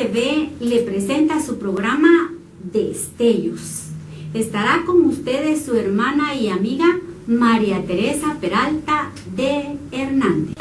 TV le presenta su programa Destellos. Estará con ustedes su hermana y amiga María Teresa Peralta de Hernández.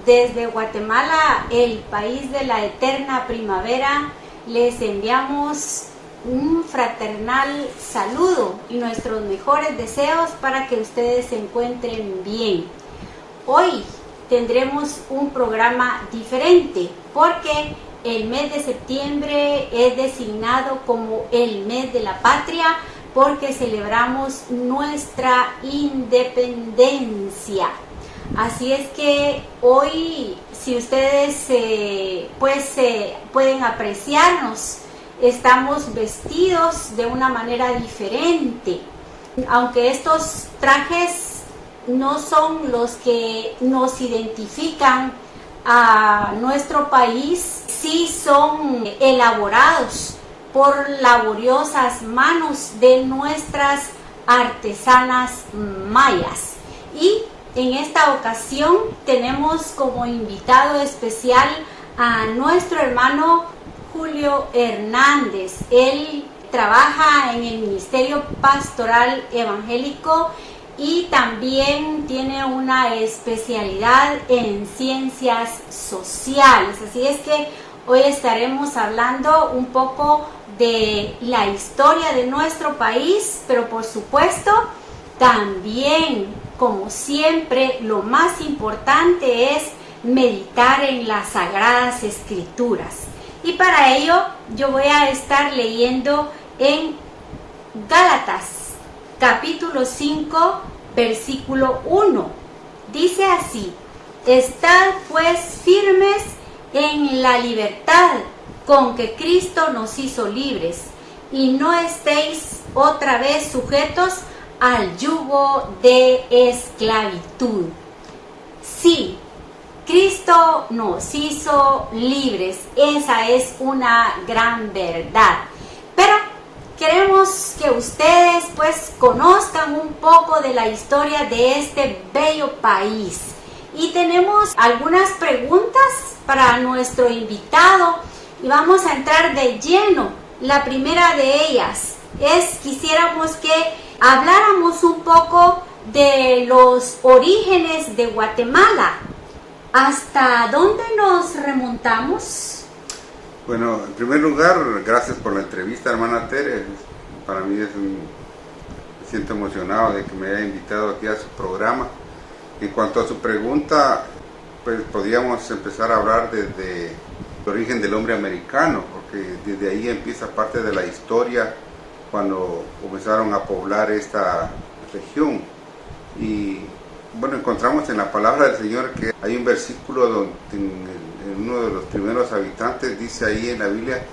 Desde Guatemala, el país de la eterna primavera, les enviamos un fraternal saludo y nuestros mejores deseos para que ustedes se encuentren bien. Hoy tendremos un programa diferente porque el mes de septiembre es designado como el mes de la patria porque celebramos nuestra independencia. Así es que hoy, si ustedes pueden apreciarnos, estamos vestidos de una manera diferente. Aunque estos trajes no son los que nos identifican a nuestro país, sí son elaborados por laboriosas manos de nuestras artesanas mayas. Y en esta ocasión tenemos como invitado especial a nuestro hermano Julio Hernández. Él trabaja en el Ministerio Pastoral Evangélico y también tiene una especialidad en ciencias sociales. Así es que hoy estaremos hablando un poco de la historia de nuestro país, pero por supuesto también, como siempre, lo más importante es meditar en las Sagradas Escrituras. Y para ello yo voy a estar leyendo en Gálatas, capítulo 5, versículo 1. Dice así: Estad pues firmes en la libertad con que Cristo nos hizo libres, y no estéis otra vez sujetos al yugo de esclavitud. Sí, Cristo nos hizo libres, esa es una gran verdad. Pero queremos que ustedes pues conozcan un poco de la historia de este bello país. Y tenemos algunas preguntas para nuestro invitado y vamos a entrar de lleno. La primera de ellas es, quisiéramos que habláramos un poco de los orígenes de Guatemala. ¿Hasta dónde nos remontamos? Bueno, en primer lugar, gracias por la entrevista, hermana Tere. Para mí me siento emocionado de que me haya invitado aquí a su programa. En cuanto a su pregunta, pues podríamos empezar a hablar desde el origen del hombre americano, porque desde ahí empieza parte de la historia cuando comenzaron a poblar esta región. Y bueno, encontramos en la palabra del Señor que hay un versículo donde en uno de los primeros habitantes dice ahí en la Biblia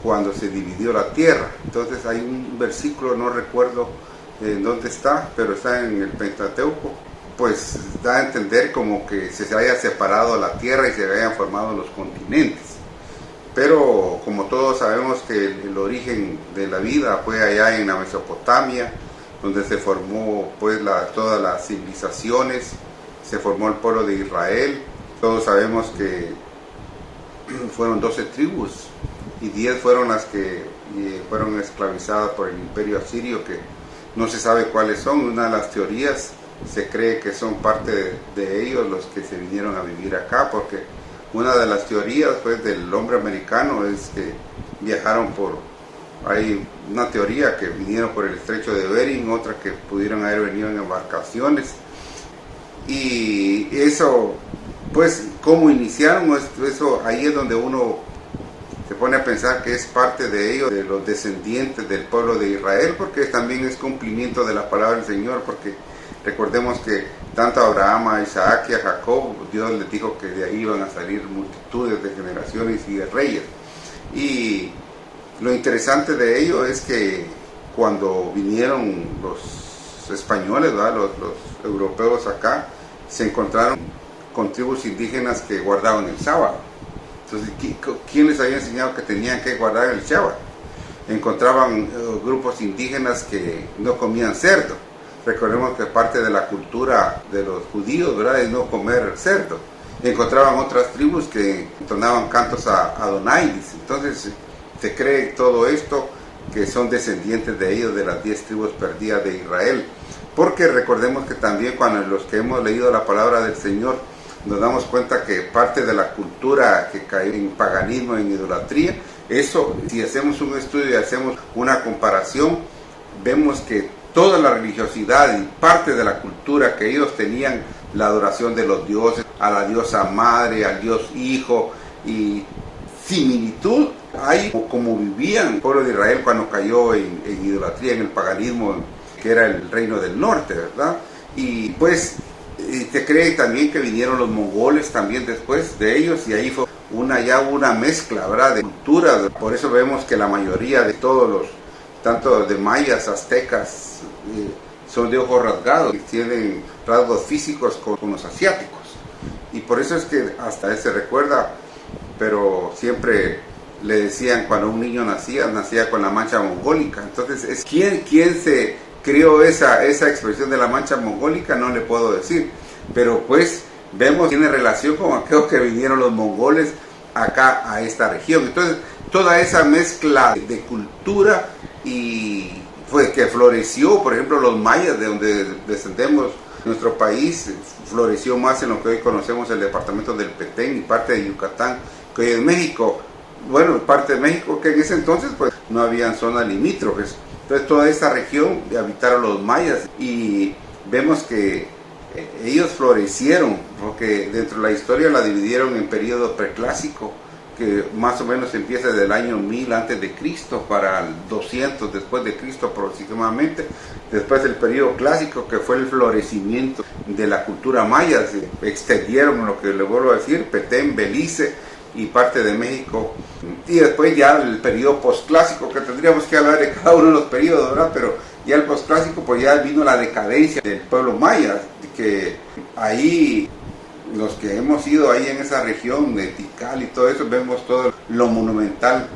cuando se dividió la tierra. Entonces hay un versículo, no recuerdo en dónde está, pero está en el Pentateuco, pues da a entender como que se haya separado la tierra y se hayan formado los continentes. Pero como todos sabemos que el origen de la vida fue allá en la Mesopotamia, donde se formó pues todas las civilizaciones, se formó el pueblo de Israel. Todos sabemos que fueron 12 tribus y 10 fueron las que fueron esclavizadas por el imperio asirio, que no se sabe cuáles son. Una de las teorías se cree que son parte de ellos los que se vinieron a vivir acá, porque una de las teorías pues del hombre americano es que viajaron hay una teoría que vinieron por el estrecho de Bering, otra que pudieron haber venido en embarcaciones, y eso pues cómo iniciaron eso, ahí es donde uno se pone a pensar que es parte de ellos, de los descendientes del pueblo de Israel, porque también es cumplimiento de la palabra del Señor, porque recordemos que tanto a Abraham, a Isaac y a Jacob, Dios les dijo que de ahí iban a salir multitudes de generaciones y de reyes. Y lo interesante de ello es que cuando vinieron los españoles, ¿verdad? Los europeos acá, se encontraron con tribus indígenas que guardaban el sábado. Entonces, ¿quién les había enseñado que tenían que guardar el sábado? Encontraban grupos indígenas que no comían cerdo. Recordemos que parte de la cultura de los judíos, ¿verdad?, es no comer cerdo. Encontraban otras tribus que entonaban cantos a Adonai. Entonces, se cree todo esto que son descendientes de ellos, de las 10 tribus perdidas de Israel. Porque recordemos que también cuando los que hemos leído la palabra del Señor, nos damos cuenta que parte de la cultura que cae en paganismo, en idolatría, eso, si hacemos un estudio y hacemos una comparación, vemos que toda la religiosidad y parte de la cultura que ellos tenían, la adoración de los dioses, a la diosa madre, al dios hijo, y similitud hay como vivían el pueblo de Israel cuando cayó en idolatría, en el paganismo, que era el reino del norte, ¿verdad? Y pues se cree también que vinieron los mongoles también después de ellos, y ahí fue una mezcla, ¿verdad?, de culturas. Por eso vemos que la mayoría de todos los, tanto de mayas, aztecas, son de ojos rasgados, y tienen rasgos físicos con los asiáticos. Y por eso es que hasta él se recuerda, pero siempre le decían cuando un niño nacía con la mancha mongólica. Entonces, es ¿quién se creó esa expresión de la mancha mongólica? No le puedo decir, pero pues vemos tiene relación con aquellos que vinieron los mongoles acá a esta región. Entonces, toda esa mezcla de cultura y fue que floreció, por ejemplo, los mayas, de donde descendemos, nuestro país floreció más en lo que hoy conocemos el departamento del Petén y parte de Yucatán, que hoy es México. Bueno, parte de México que en ese entonces pues no habían zonas limítrofes. Entonces toda esta región habitaron los mayas, y vemos que ellos florecieron, porque dentro de la historia la dividieron en periodo preclásico, que más o menos empieza desde el año 1000 antes de Cristo para el 200 después de Cristo aproximadamente. Después del periodo clásico, que fue el florecimiento de la cultura maya, se extendieron, lo que le vuelvo a decir, Petén, Belice y parte de México. Y después ya el periodo posclásico, que tendríamos que hablar de cada uno de los periodos, ¿verdad? Pero ya el posclásico, pues ya vino la decadencia del pueblo maya, que ahí los que hemos ido ahí en esa región de Tikal y todo eso, vemos todo lo monumental,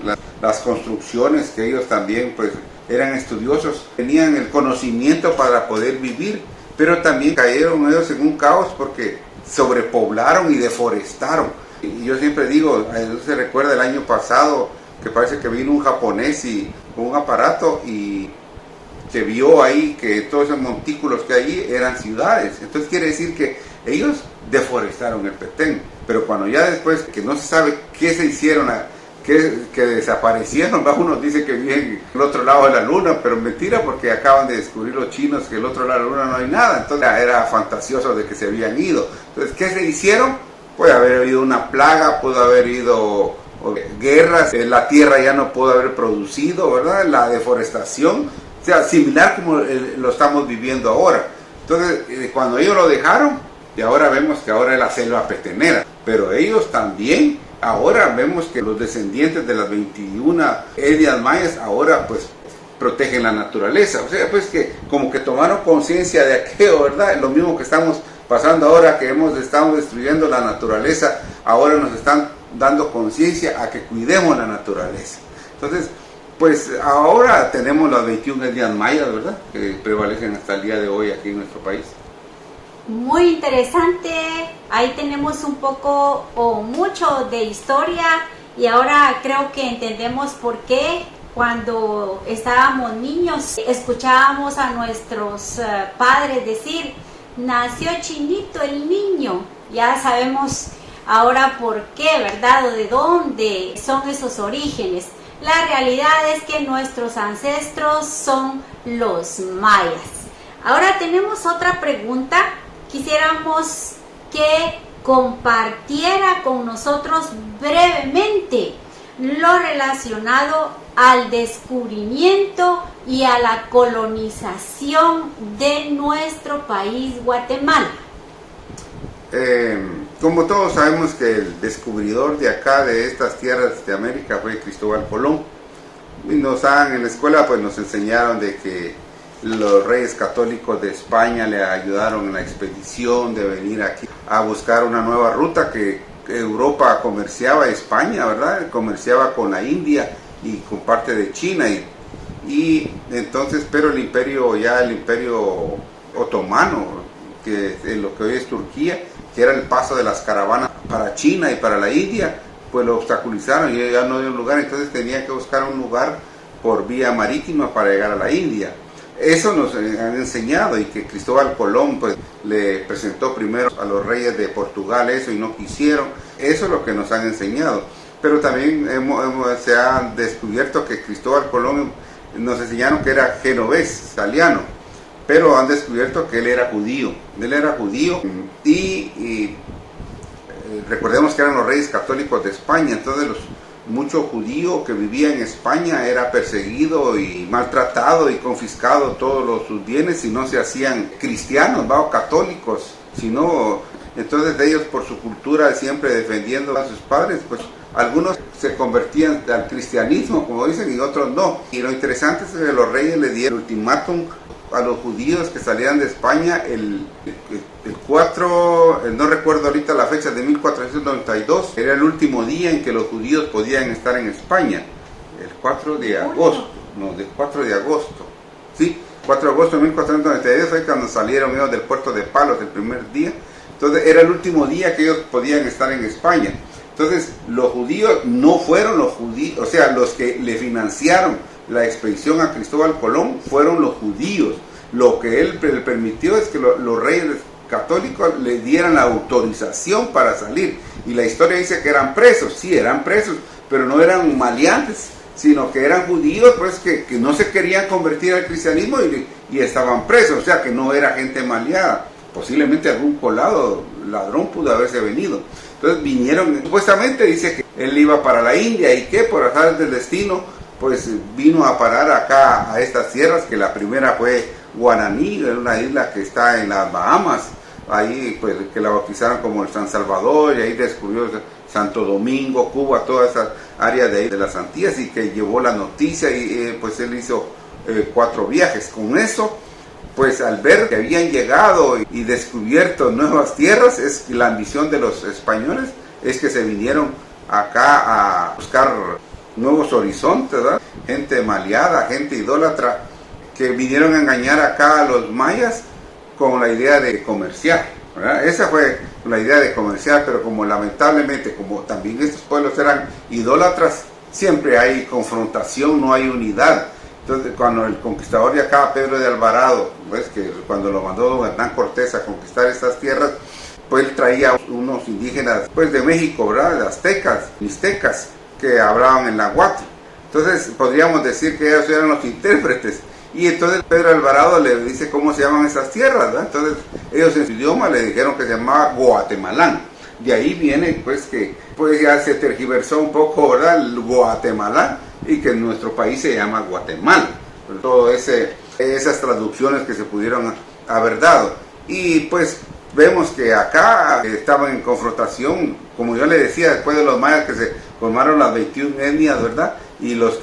las construcciones, que ellos también pues eran estudiosos, tenían el conocimiento para poder vivir, pero también cayeron ellos en un caos porque sobrepoblaron y deforestaron. Y yo siempre digo, se recuerda el año pasado que parece que vino un japonés y con un aparato y se vio ahí que todos esos montículos que allí eran ciudades. Entonces quiere decir que ellos deforestaron el Petén, pero cuando ya después que no se sabe qué se hicieron, que desaparecieron, uno dice que viven al otro lado de la luna, pero mentira, porque acaban de descubrir los chinos que al otro lado de la luna no hay nada. Entonces era fantasioso de que se habían ido. Entonces, ¿qué se hicieron? Puede haber habido una plaga, puede haber habido guerras, la tierra ya no pudo haber producido, ¿verdad? La deforestación, o sea, similar como lo estamos viviendo ahora. Entonces, cuando ellos lo dejaron, y ahora vemos que ahora es la selva petenera, pero ellos también, ahora vemos que los descendientes de las 21 etnias mayas ahora pues protegen la naturaleza. O sea, pues que como que tomaron conciencia de aquello, ¿verdad? Lo mismo que estamos pasando ahora, que estamos destruyendo la naturaleza, ahora nos están dando conciencia a que cuidemos la naturaleza. Entonces, pues ahora tenemos las 21 etnias mayas, ¿verdad?, que prevalecen hasta el día de hoy aquí en nuestro país. Muy interesante, ahí tenemos un poco o mucho de historia, y ahora creo que entendemos por qué cuando estábamos niños escuchábamos a nuestros padres decir nació chinito el niño. Ya sabemos ahora por qué, ¿verdad? O de dónde son esos orígenes. La realidad es que nuestros ancestros son los mayas. Ahora tenemos otra pregunta. Quisiéramos que compartiera con nosotros brevemente lo relacionado al descubrimiento y a la colonización de nuestro país, Guatemala. Como todos sabemos que el descubridor de acá, de estas tierras de América, fue Cristóbal Colón. Y en la escuela pues nos enseñaron de que los reyes católicos de España le ayudaron en la expedición de venir aquí a buscar una nueva ruta que Europa comerciaba, España, ¿verdad? Comerciaba con la India y con parte de China y entonces, pero el imperio otomano, que es lo que hoy es Turquía, que era el paso de las caravanas para China y para la India, pues lo obstaculizaron y ya no dio un lugar, entonces tenía que buscar un lugar por vía marítima para llegar a la India. Eso nos han enseñado, y que Cristóbal Colón pues le presentó primero a los reyes de Portugal eso y no quisieron. Eso es lo que nos han enseñado. Pero también se ha descubierto que Cristóbal Colón, nos enseñaron que era genovés, italiano, pero han descubierto que él era judío. Él era judío y recordemos que eran los reyes católicos de España, entonces mucho judío que vivía en España era perseguido y maltratado y confiscado todos sus bienes si no se hacían cristianos, o católicos, sino entonces ellos por su cultura siempre defendiendo a sus padres, pues algunos se convertían al cristianismo, como dicen, y otros no. Y lo interesante es que los reyes le dieron ultimátum a los judíos que salían de España el 4, no recuerdo ahorita la fecha, de 1492, era el último día en que los judíos podían estar en España, el 4 de agosto, del 4 de agosto, sí, 4 de agosto de 1492 fue cuando salieron ellos del puerto de Palos el primer día, entonces era el último día que ellos podían estar en España. Entonces los judíos no fueron los judíos, o sea, los que le financiaron la expedición a Cristóbal Colón fueron los judíos. Lo que él le permitió es que los reyes católicos le dieran la autorización para salir. Y la historia dice que eran presos, sí, eran presos, pero no eran maleantes, sino que eran judíos pues que no se querían convertir al cristianismo y estaban presos, o sea que no era gente maleada. Posiblemente algún colado, ladrón pudo haberse venido. Entonces vinieron, supuestamente dice que él iba para la India y que por azar del destino pues vino a parar acá a estas tierras, que la primera fue Guananí, una isla que está en las Bahamas, ahí pues que la bautizaron como el San Salvador, y ahí descubrió Santo Domingo, Cuba, toda esa área de ahí de las Antillas, y que llevó la noticia y pues él hizo 4 viajes. Con eso, pues al ver que habían llegado y descubierto nuevas tierras, es la ambición de los españoles es que se vinieron acá a buscar nuevos horizontes, ¿verdad? Gente maleada, gente idólatra, que vinieron a engañar acá a los mayas con la idea de comerciar, ¿verdad? Esa fue la idea de comerciar, pero como lamentablemente, como también estos pueblos eran idólatras, siempre hay confrontación, no hay unidad. Entonces, cuando el conquistador de acá, Pedro de Alvarado, pues que cuando lo mandó don Hernán Cortés a conquistar estas tierras, pues él traía unos indígenas pues de México, ¿verdad? De aztecas, mixtecas, que hablaban en náhuatl. Entonces podríamos decir que ellos eran los intérpretes. Y entonces Pedro Alvarado le dice cómo se llaman esas tierras, ¿verdad? Entonces ellos en su idioma le dijeron que se llamaba Guatemalán. De ahí viene pues que pues ya se tergiversó un poco, ¿verdad? El Guatemalán, y que en nuestro país se llama Guatemala. Todas esas traducciones que se pudieron haber dado. Y pues vemos que acá estaban en confrontación, como yo le decía, después de los mayas que se formaron las 21 etnias, ¿verdad? Y los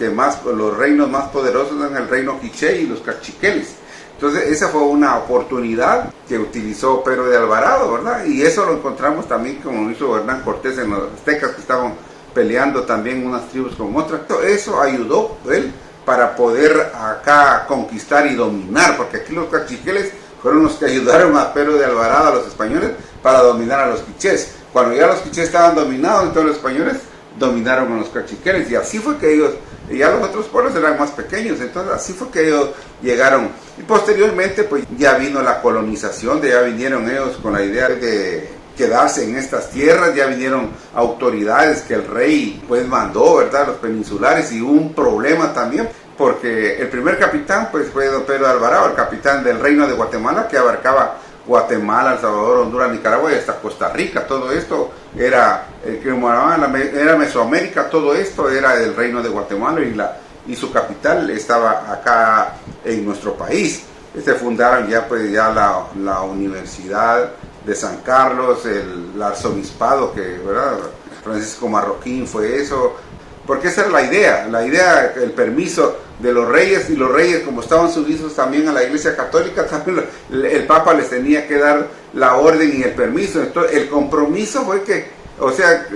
reinos más poderosos eran el reino quiché y los cachiqueles. Entonces esa fue una oportunidad que utilizó Pedro de Alvarado, ¿verdad? Y eso lo encontramos también como hizo Hernán Cortés en los aztecas, que estaban peleando también unas tribus con otras. Eso ayudó él para poder acá conquistar y dominar, porque aquí los cachiqueles fueron los que ayudaron a Pedro de Alvarado, a los españoles, para dominar a los quichés. Cuando ya los quichés estaban dominados, entonces los españoles dominaron a los caciqueles, y así fue que ellos, ya los otros pueblos eran más pequeños, entonces así fue que ellos llegaron, y posteriormente pues ya vino la colonización, ya vinieron ellos con la idea de quedarse en estas tierras, ya vinieron autoridades que el rey pues mandó, ¿verdad?, los peninsulares, y hubo un problema también, porque el primer capitán pues fue don Pedro de Alvarado, el capitán del Reino de Guatemala, que abarcaba Guatemala, El Salvador, Honduras, Nicaragua y hasta Costa Rica. Todo esto era, era Mesoamérica, todo esto era del Reino de Guatemala, y su capital estaba acá en nuestro país. Se fundaron ya pues ya la Universidad de San Carlos, el arzobispado, que, ¿verdad?, Francisco Marroquín fue eso, porque esa era la idea, el permiso de los reyes, y los reyes, como estaban sumisos también a la Iglesia Católica, también el Papa les tenía que dar la orden y el permiso. Entonces el compromiso fue que, o sea,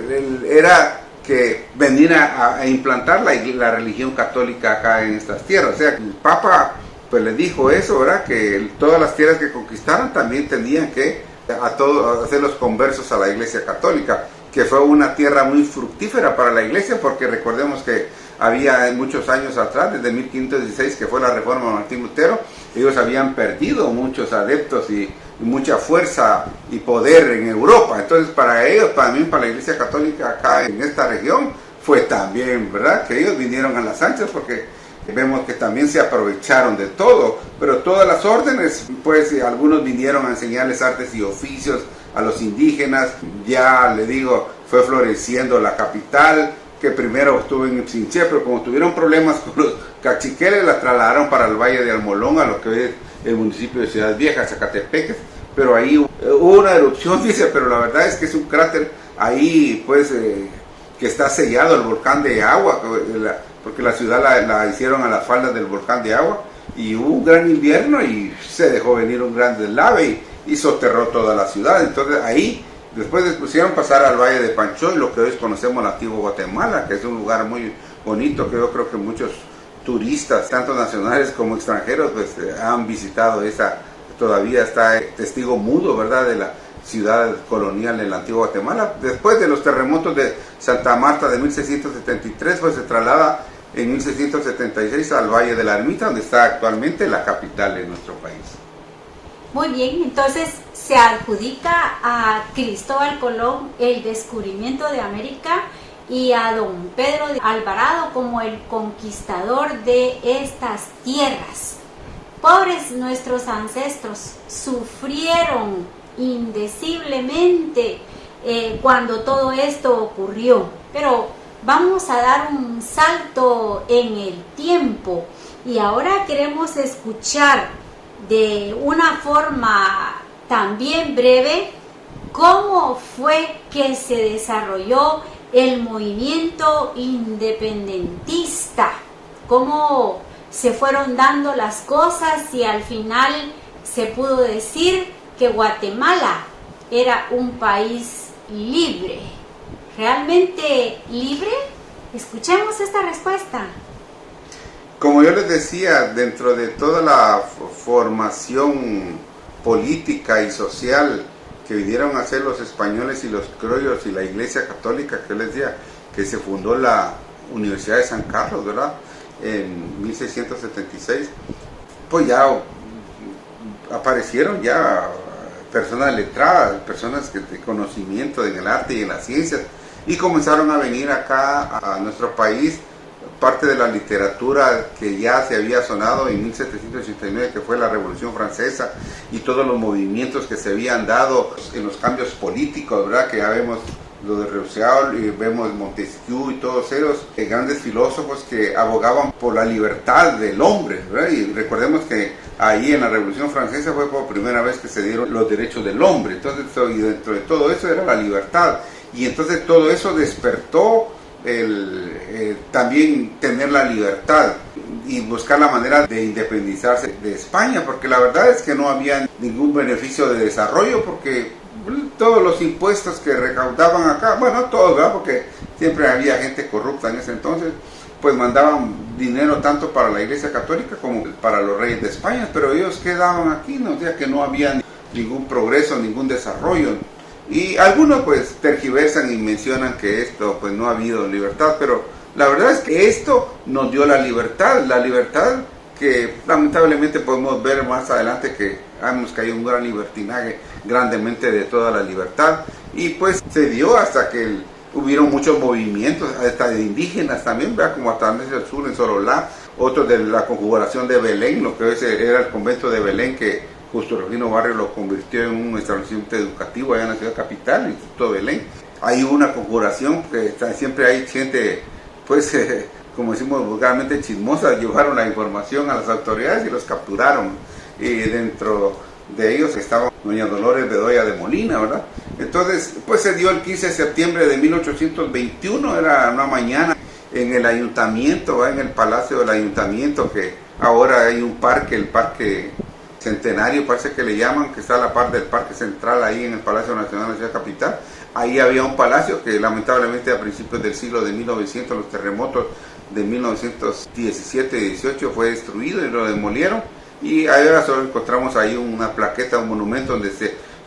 era que vendiera a implantar la religión católica acá en estas tierras. O sea, el Papa pues le dijo eso, ¿verdad?, que todas las tierras que conquistaran también tenían que hacer los conversos a la Iglesia Católica, que fue una tierra muy fructífera para la Iglesia, porque recordemos que había muchos años atrás, desde 1516, que fue la reforma de Martín Lutero, ellos habían perdido muchos adeptos y mucha fuerza y poder en Europa. Entonces para ellos, para la Iglesia Católica acá en esta región, fue también, ¿verdad?, que ellos vinieron a las anchas, porque vemos que también se aprovecharon de todo, pero todas las órdenes, pues algunos vinieron a enseñarles artes y oficios a los indígenas. Ya le digo, fue floreciendo la capital, que primero estuvo en Ipsinché, pero como tuvieron problemas con los caciqueles, la trasladaron para el Valle de Almolón, a lo que es el municipio de Ciudad Vieja, Zacatepeques, pero ahí hubo una erupción, dice, pero la verdad es que es un cráter ahí, pues, que está sellado, el volcán de agua, porque la ciudad la hicieron a las faldas del volcán de agua, y hubo un gran invierno y se dejó venir un gran deslave y soterró toda la ciudad. Entonces ahí después les pusieron pasar al Valle de Panchoy, lo que hoy conocemos el antiguo Guatemala, que es un lugar muy bonito, que yo creo que muchos turistas, tanto nacionales como extranjeros, pues han visitado todavía está testigo mudo, ¿verdad?, de la ciudad colonial en el antiguo Guatemala. Después de los terremotos de Santa Marta de 1673, pues se traslada en 1676 al Valle de la Ermita, donde está actualmente la capital de nuestro país. Muy bien, entonces se adjudica a Cristóbal Colón el descubrimiento de América y a don Pedro de Alvarado como el conquistador de estas tierras. Pobres nuestros ancestros, sufrieron indeciblemente cuando todo esto ocurrió, pero vamos a dar un salto en el tiempo y ahora queremos escuchar de una forma también breve cómo fue que se desarrolló el movimiento independentista, cómo se fueron dando las cosas y al final se pudo decir que Guatemala era un país libre. ¿Realmente libre? Escuchemos esta respuesta. Como yo les decía, dentro de toda la formación política y social que vinieron a hacer los españoles y los criollos y la Iglesia Católica, que les decía, que se fundó la Universidad de San Carlos, ¿verdad?, en 1676, pues ya aparecieron ya personas letradas, personas de conocimiento en el arte y en las ciencias, y comenzaron a venir acá a nuestro país parte de la literatura que ya se había sonado en 1789, que fue la Revolución Francesa, y todos los movimientos que se habían dado en los cambios políticos, ¿verdad?, que ya vemos lo de Rousseau y vemos Montesquieu y todos ellos, grandes filósofos que abogaban por la libertad del hombre, ¿verdad? Y recordemos que ahí en la Revolución Francesa fue por primera vez que se dieron los derechos del hombre. Entonces, y dentro de todo eso era la libertad, y entonces todo eso despertó también tener la libertad y buscar la manera de independizarse de España, porque la verdad es que no había ningún beneficio de desarrollo, porque todos los impuestos que recaudaban acá, bueno, todos, ¿verdad?, porque siempre había gente corrupta en ese entonces, pues mandaban dinero tanto para la Iglesia Católica como para los reyes de España, pero ellos quedaban aquí, ¿no? O sea que no había ningún progreso, ningún desarrollo. Y algunos pues tergiversan y mencionan que esto pues no ha habido libertad, pero la verdad es que esto nos dio la libertad que lamentablemente podemos ver más adelante que hemos caído un gran libertinaje grandemente de toda la libertad, y pues se dio hasta que hubieron muchos movimientos, hasta de indígenas también, ¿verdad? Como hasta el sur, en Sololá, otros de la conjugación de Belén, lo que era el convento de Belén, que Justo Rufino Barrios lo convirtió en un establecimiento educativo allá en la ciudad capital, el Instituto de Belén. Hay una conjuración que siempre hay gente, pues, como decimos vulgarmente, chismosa, llevaron la información a las autoridades y los capturaron. Y dentro de ellos estaba doña Dolores Bedoya de Molina, ¿verdad? Entonces, pues se dio el 15 de septiembre de 1821, era una mañana, en el ayuntamiento, ¿verdad? En el palacio del ayuntamiento, que ahora hay un parque, el Parque Centenario, parece que le llaman, que está a la par del Parque Central, ahí en el Palacio Nacional de la Ciudad Capital. Ahí había un palacio que lamentablemente a principios del siglo de 1900, los terremotos de 1917 y 18 fue destruido y lo demolieron, y ahora solo encontramos ahí una plaqueta, un monumento donde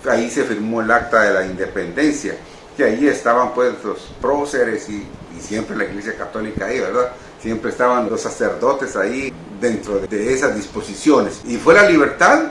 ahí se firmó el acta de la independencia, que ahí estaban pues los próceres y siempre la Iglesia Católica ahí, ¿verdad? Siempre estaban los sacerdotes ahí dentro de esas disposiciones, y fue la libertad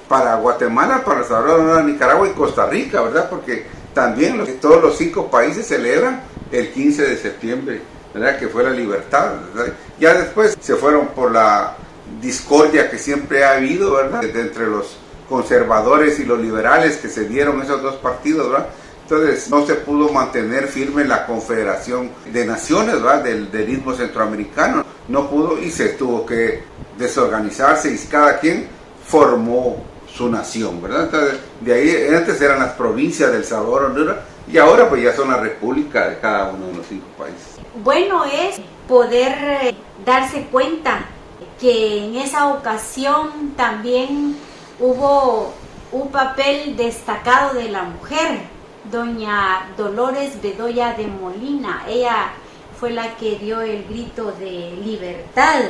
para Guatemala, para El Salvador, Nicaragua y Costa Rica, ¿verdad? Porque también todos los 5 países celebran el 15 de septiembre, ¿verdad? Que fue la libertad, ¿verdad? Ya después se fueron por la discordia que siempre ha habido, ¿verdad? Entre los conservadores y los liberales, que se dieron esos dos partidos, ¿verdad? Entonces no se pudo mantener firme la Confederación de Naciones, ¿verdad? del Istmo Centroamericano, no pudo, y se tuvo que desorganizarse y cada quien formó su nación, ¿verdad? Entonces, de ahí antes eran las provincias del Salvador, Honduras, y ahora pues ya son la república de cada uno de los 5 países. Bueno es poder darse cuenta que en esa ocasión también hubo un papel destacado de la mujer, doña Dolores Bedoya de Molina. Ella fue la que dio el grito de libertad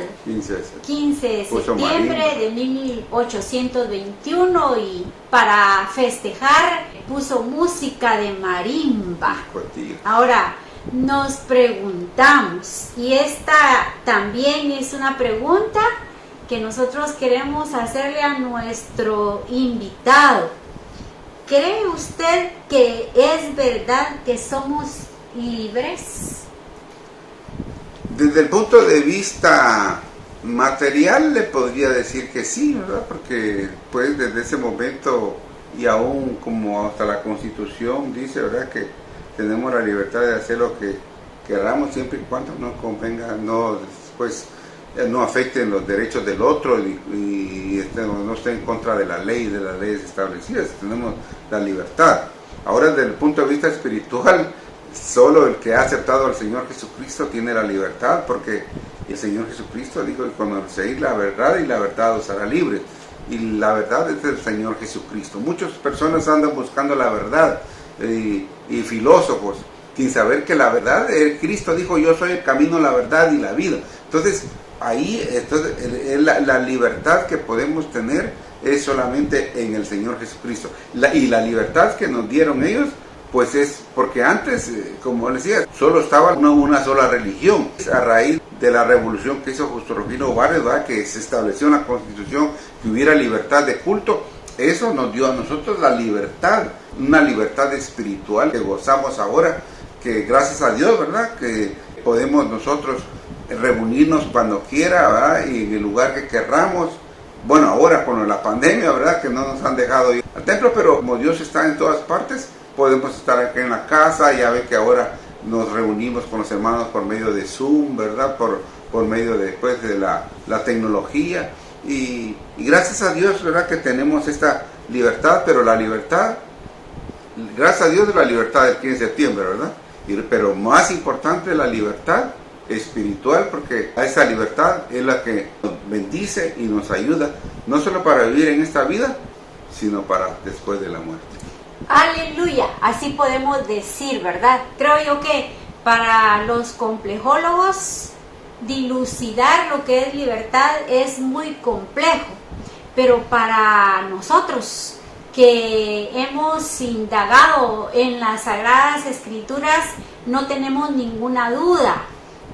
15 de septiembre de 1821, y para festejar puso música de marimba. Ahora nos preguntamos, y esta también es una pregunta que nosotros queremos hacerle a nuestro invitado: ¿cree usted que es verdad que somos libres? Desde el punto de vista material le podría decir que sí, ¿verdad? Porque pues desde ese momento, y aún como hasta la Constitución dice, ¿verdad?, que tenemos la libertad de hacer lo que queramos siempre y cuando no convenga, no afecten los derechos del otro y no esté en contra de la ley, de las leyes establecidas. Tenemos la libertad. Ahora, desde el punto de vista espiritual, solo el que ha aceptado al Señor Jesucristo tiene la libertad, porque el Señor Jesucristo dijo que conoceréis la verdad y la verdad os hará libres, y la verdad es el Señor Jesucristo. Muchas personas andan buscando la verdad y filósofos sin saber que la verdad, Cristo dijo: yo soy el camino, la verdad y la vida. Entonces ahí la libertad que podemos tener es solamente en el Señor Jesucristo, y la libertad que nos dieron ellos pues es porque antes, como les decía, solo estaba una sola religión. A raíz de la revolución que hizo Justo Rufino Barrios, ¿verdad?, que se estableció en la Constitución que hubiera libertad de culto, eso nos dio a nosotros la libertad, una libertad espiritual que gozamos ahora, que gracias a Dios, ¿verdad?, que podemos nosotros reunirnos cuando quiera, ¿verdad?, y en el lugar que querramos. Bueno, ahora con la pandemia, ¿verdad?, que no nos han dejado ir al templo, pero como Dios está en todas partes, podemos estar aquí en la casa. Ya ve que ahora nos reunimos con los hermanos por medio de Zoom, ¿verdad?, por medio de la tecnología, y gracias a Dios, ¿verdad?, que tenemos esta libertad. Pero la libertad, gracias a Dios, es la libertad del 15 de septiembre, ¿verdad? Pero más importante, la libertad espiritual, porque esa libertad es la que nos bendice y nos ayuda, no solo para vivir en esta vida, sino para después de la muerte. Aleluya, así podemos decir, ¿verdad? Creo yo que para los complejólogos dilucidar lo que es libertad es muy complejo, pero para nosotros que hemos indagado en las Sagradas Escrituras, no tenemos ninguna duda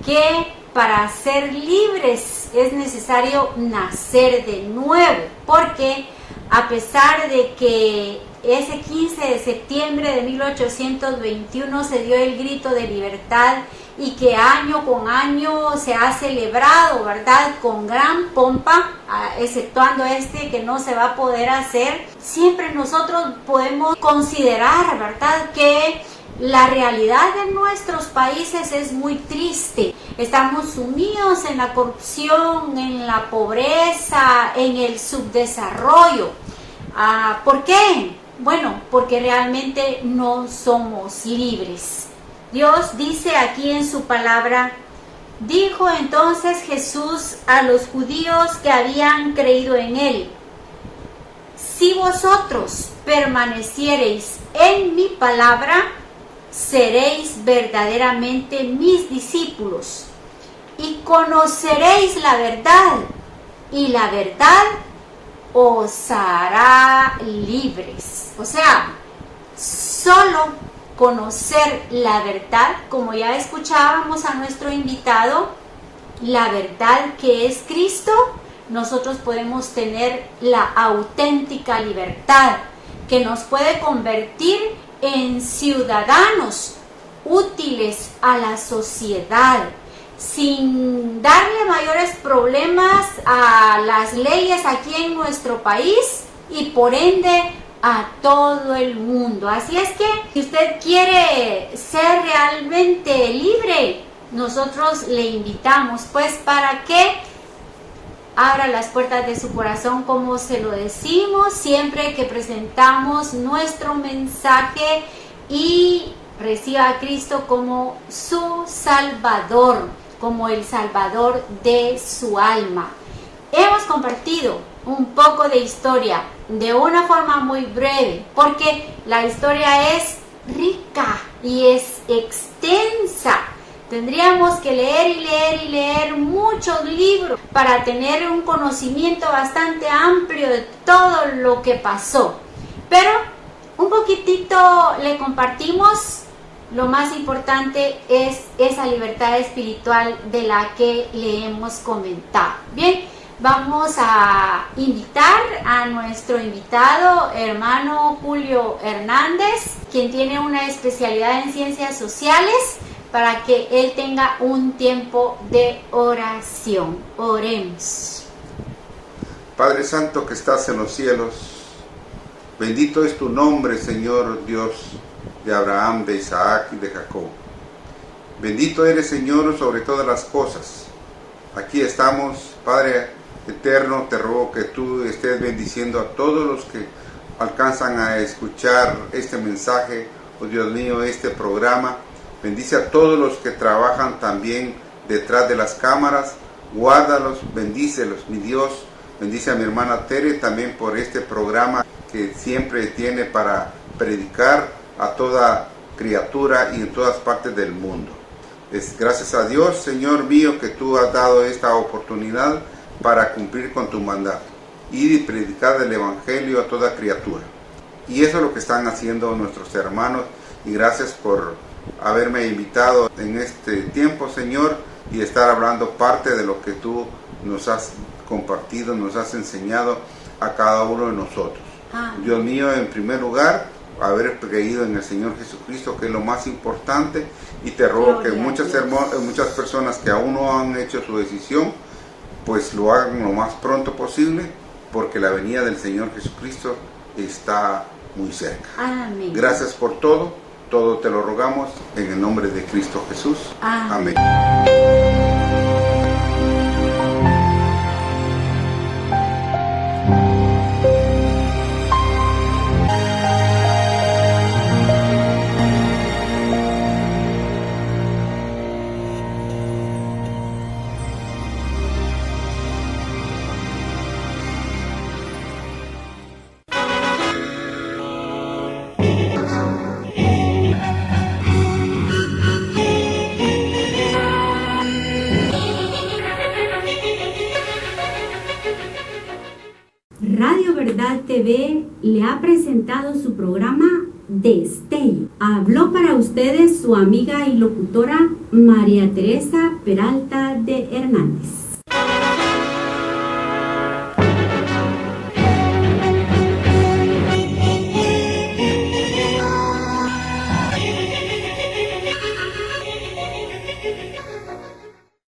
que para ser libres es necesario nacer de nuevo, porque a pesar de que ese 15 de septiembre de 1821 se dio el grito de libertad y que año con año se ha celebrado, ¿verdad?, con gran pompa, exceptuando que no se va a poder hacer, siempre nosotros podemos considerar, ¿verdad?, que la realidad de nuestros países es muy triste. Estamos sumidos en la corrupción, en la pobreza, en el subdesarrollo. ¿Por qué? Bueno, porque realmente no somos libres. Dios dice aquí en su palabra: dijo entonces Jesús a los judíos que habían creído en él: si vosotros permaneciereis en mi palabra, seréis verdaderamente mis discípulos y conoceréis la verdad, y la verdad os hará libres. O sea, solo conocer la verdad, como ya escuchábamos a nuestro invitado, la verdad que es Cristo, nosotros podemos tener la auténtica libertad que nos puede convertir en ciudadanos útiles a la sociedad, sin darle mayores problemas a las leyes aquí en nuestro país y por ende a todo el mundo. Así es que si usted quiere ser realmente libre, nosotros le invitamos pues para que abra las puertas de su corazón, como se lo decimos siempre que presentamos nuestro mensaje, y reciba a Cristo como su Salvador, como el Salvador de su alma. Hemos compartido un poco de historia de una forma muy breve, porque la historia es rica y es extensa. Tendríamos que leer y leer y leer muchos libros para tener un conocimiento bastante amplio de todo lo que pasó. Pero un poquitito le compartimos. Lo más importante es esa libertad espiritual de la que le hemos comentado. Bien, vamos a invitar a nuestro invitado, hermano Julio Hernández, quien tiene una especialidad en ciencias sociales, para que él tenga un tiempo de oración. Oremos. Padre Santo que estás en los cielos, bendito es tu nombre, Señor Dios de Abraham, de Isaac y de Jacob. Bendito eres, Señor, sobre todas las cosas. Aquí estamos, Padre eterno, te ruego que tú estés bendiciendo a todos los que alcanzan a escuchar este mensaje, oh Dios mío, este programa. Bendice a todos los que trabajan también detrás de las cámaras, guárdalos, bendícelos, mi Dios. Bendice a mi hermana Tere también por este programa que siempre tiene para predicar a toda criatura y en todas partes del mundo. Es gracias a Dios, Señor mío, que tú has dado esta oportunidad para cumplir con tu mandato, ir y predicar el Evangelio a toda criatura. Y eso es lo que están haciendo nuestros hermanos, y gracias por haberme invitado en este tiempo, Señor, y estar hablando parte de lo que tú nos has compartido, nos has enseñado a cada uno de nosotros. Dios mío, en primer lugar, haber creído en el Señor Jesucristo, que es lo más importante, y te ruego que muchas personas que aún no han hecho su decisión, pues lo hagan lo más pronto posible, porque la venida del Señor Jesucristo está muy cerca. Amén. Gracias por todo te lo rogamos en el nombre de Cristo Jesús. Amén. Verdad TV le ha presentado su programa Destello. Habló para ustedes su amiga y locutora María Teresa Peralta de Hernández.